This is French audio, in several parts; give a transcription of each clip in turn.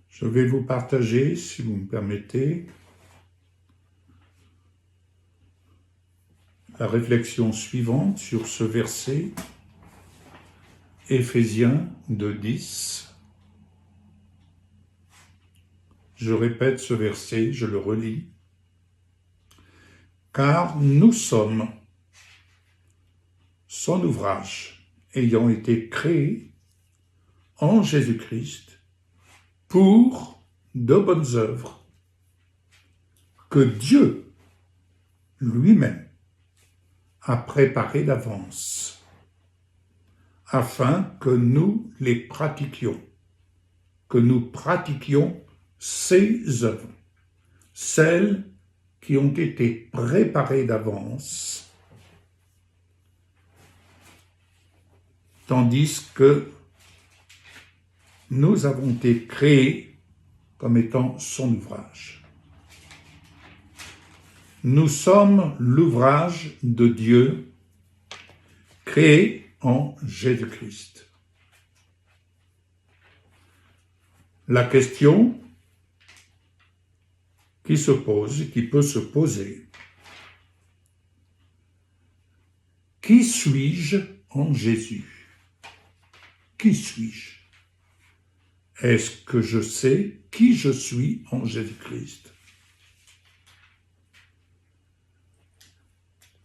Je vais vous partager, si vous me permettez, la réflexion suivante sur ce verset, Éphésiens 2:10. Je répète ce verset, je le relis. Car nous sommes son ouvrage, ayant été créé en Jésus-Christ pour de bonnes œuvres que Dieu lui-même a préparées d'avance afin que nous les pratiquions, que nous pratiquions ces œuvres, celles qui ont été préparées d'avance, tandis que nous avons été créés comme étant son ouvrage. Nous sommes l'ouvrage de Dieu, créé en Jésus-Christ. La question qui se pose, qui peut se poser, qui suis-je en Jésus? Qui suis-je? Est-ce que je sais qui je suis en Jésus-Christ?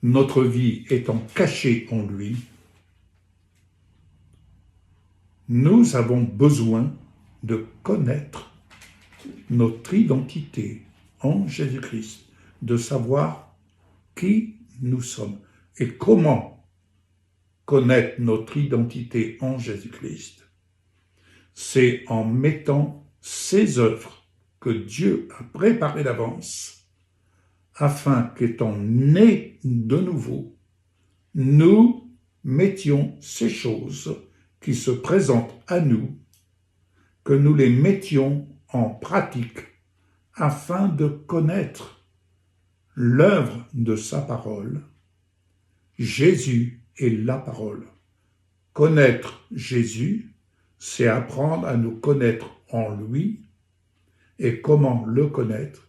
Notre vie étant cachée en lui, nous avons besoin de connaître notre identité en Jésus-Christ, de savoir qui nous sommes et comment connaître notre identité en Jésus-Christ. C'est en mettant ces œuvres que Dieu a préparées d'avance afin qu'étant nés de nouveau, nous mettions ces choses qui se présentent à nous, que nous les mettions en pratique afin de connaître l'œuvre de sa parole. Jésus est la parole. Connaître Jésus, c'est apprendre à nous connaître en lui. Et comment le connaître?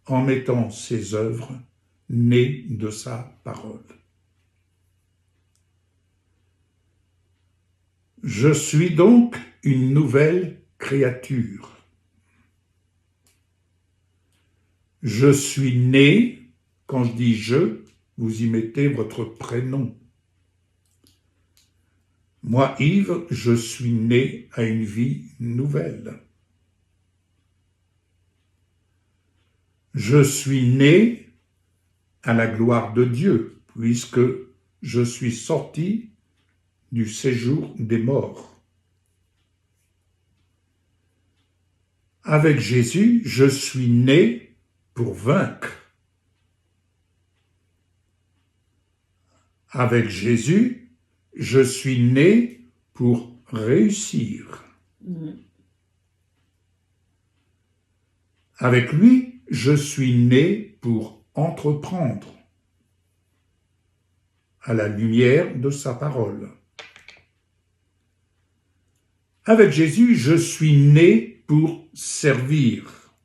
En mettant ses œuvres nées de sa parole. Je suis donc une nouvelle créature. Je suis né, quand je dis je, vous y mettez votre prénom. Moi, Yves, je suis né à une vie nouvelle. Je suis né à la gloire de Dieu, puisque je suis sorti du séjour des morts. Avec Jésus, je suis né pour vaincre. Avec Jésus, je suis né pour réussir. Avec lui, je suis né pour entreprendre à la lumière de sa parole. Avec Jésus, je suis né pour servir.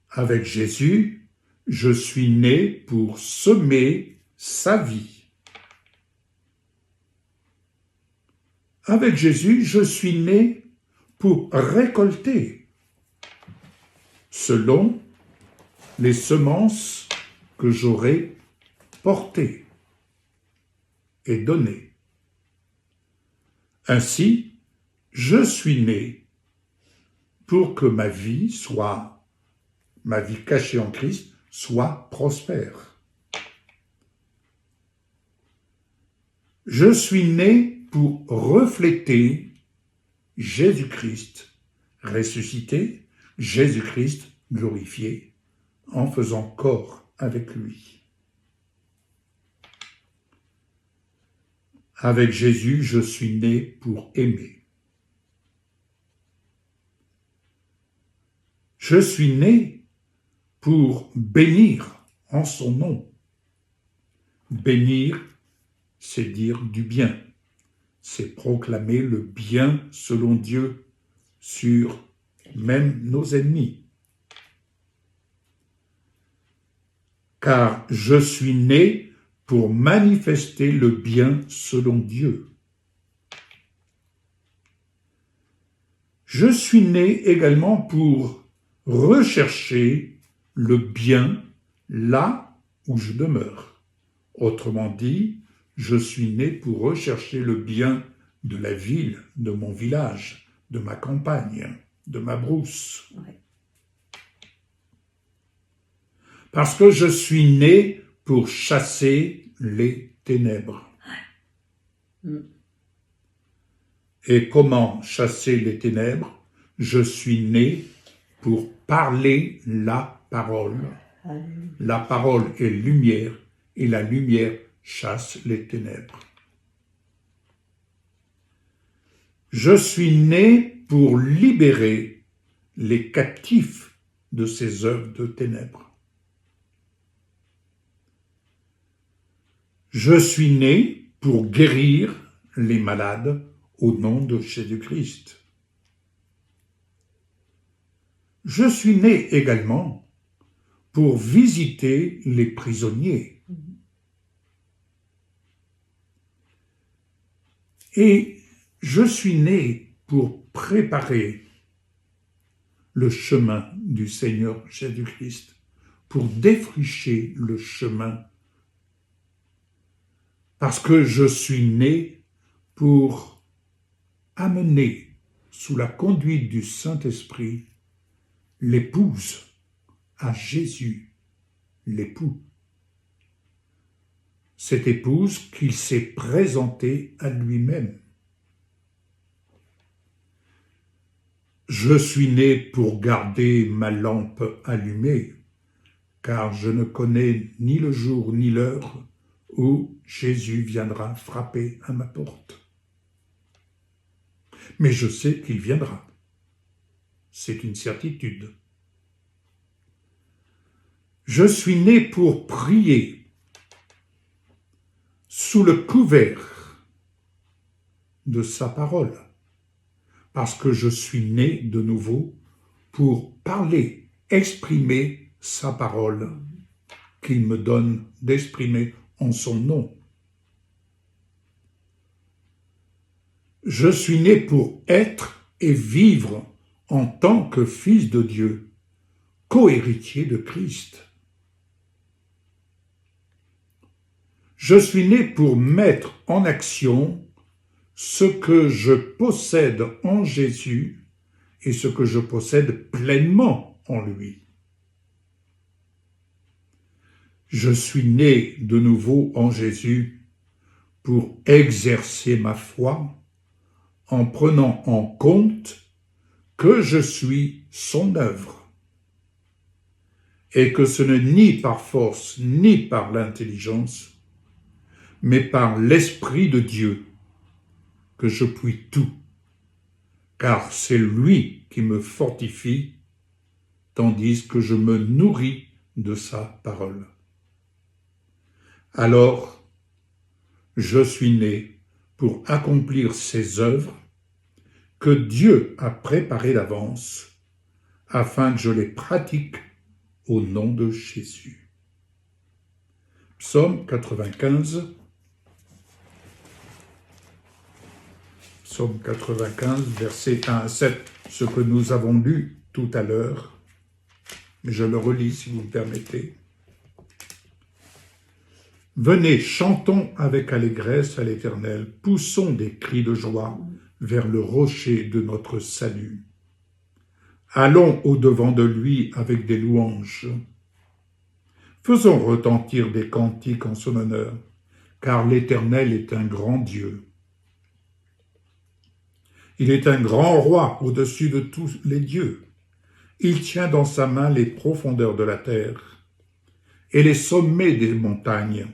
Avec Jésus, je suis né pour semer sa vie. Avec Jésus, je suis né pour récolter selon les semences que j'aurai portées et données. Ainsi, je suis né pour que ma vie cachée en Christ, soit prospère. Je suis né pour refléter Jésus-Christ ressuscité, Jésus-Christ glorifié, en faisant corps avec lui. Avec Jésus, je suis né pour aimer. Je suis né pour bénir en son nom. Bénir, c'est dire du bien, c'est proclamer le bien selon Dieu sur même nos ennemis. Car je suis né pour manifester le bien selon Dieu. Je suis né également pour rechercher le bien là où je demeure. Autrement dit, je suis né pour rechercher le bien de la ville, de mon village, de ma campagne, de ma brousse. Ouais. Parce que je suis né pour chasser les ténèbres. Et comment chasser les ténèbres? Je suis né pour parler la parole. La parole est lumière et la lumière chasse les ténèbres. Je suis né pour libérer les captifs de ces œuvres de ténèbres. Je suis né pour guérir les malades au nom de Jésus-Christ. Je suis né également pour visiter les prisonniers. Et je suis né pour préparer le chemin du Seigneur Jésus-Christ, pour défricher le chemin. Parce que je suis né pour amener, sous la conduite du Saint-Esprit, l'épouse à Jésus, l'époux. Cette épouse qu'il s'est présentée à lui-même. Je suis né pour garder ma lampe allumée, car je ne connais ni le jour ni l'heure où Jésus viendra frapper à ma porte. Mais je sais qu'il viendra. C'est une certitude. Je suis né pour prier sous le couvert de sa parole, parce que je suis né de nouveau pour parler, exprimer sa parole qu'il me donne d'exprimer en son nom. Je suis né pour être et vivre en tant que fils de Dieu, co-héritier de Christ. Je suis né pour mettre en action ce que je possède en Jésus et ce que je possède pleinement en lui. Je suis né de nouveau en Jésus pour exercer ma foi en prenant en compte que je suis son œuvre et que ce n'est ni par force ni par l'intelligence, mais par l'Esprit de Dieu que je puis tout, car c'est lui qui me fortifie, tandis que je me nourris de sa parole. Alors, je suis né pour accomplir ces œuvres que Dieu a préparées d'avance, afin que je les pratique au nom de Jésus. Psaume 95. Psaume 95, versets 1 à 7, ce que nous avons lu tout à l'heure, mais je le relis si vous me permettez. Venez, chantons avec allégresse à l'Éternel, poussons des cris de joie vers le rocher de notre salut. Allons au-devant de lui avec des louanges. Faisons retentir des cantiques en son honneur, car l'Éternel est un grand Dieu. Il est un grand roi au-dessus de tous les dieux. Il tient dans sa main les profondeurs de la terre, et les sommets des montagnes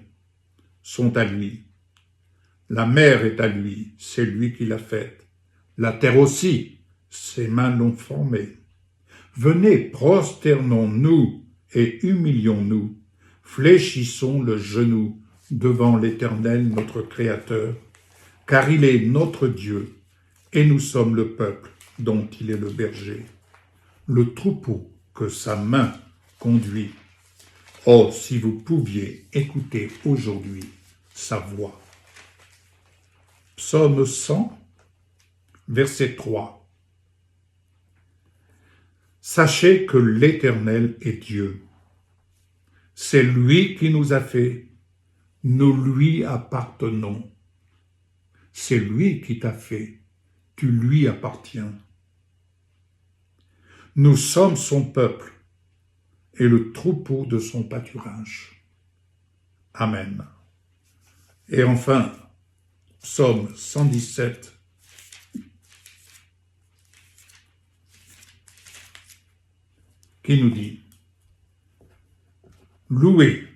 sont à lui. La mer est à lui, c'est lui qui l'a faite. La terre aussi, ses mains l'ont formée. Venez, prosternons-nous et humilions-nous, fléchissons le genou devant l'Éternel notre Créateur, car il est notre Dieu, et nous sommes le peuple dont il est le berger, le troupeau que sa main conduit. Oh, si vous pouviez écouter aujourd'hui sa voix. Psaume 100, verset 3. Sachez que l'Éternel est Dieu. C'est lui qui nous a fait, nous lui appartenons. C'est lui qui t'a fait, tu lui appartiens. Nous sommes son peuple et le troupeau de son pâturage. Amen. Et enfin, Psaume 117. Qui nous dit « Louez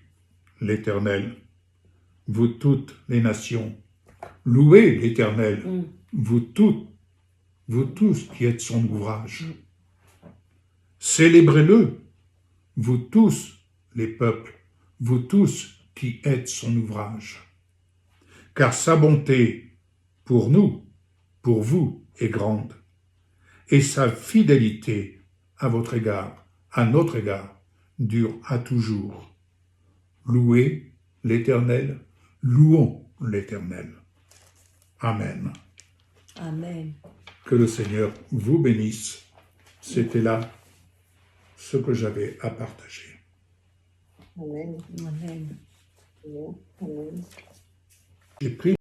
l'Éternel, vous toutes les nations. Louez l'Éternel, vous tous qui êtes son ouvrage. Célébrez-le, vous tous les peuples, vous tous qui êtes son ouvrage. Car sa bonté pour nous, pour vous, est grande, et sa fidélité à votre égard, à notre égard, dure à toujours. Louez l'Éternel, louons l'Éternel. Amen. Amen. Que le Seigneur vous bénisse. C'était là ce que j'avais à partager. Amen. Amen. Amen. J'ai pris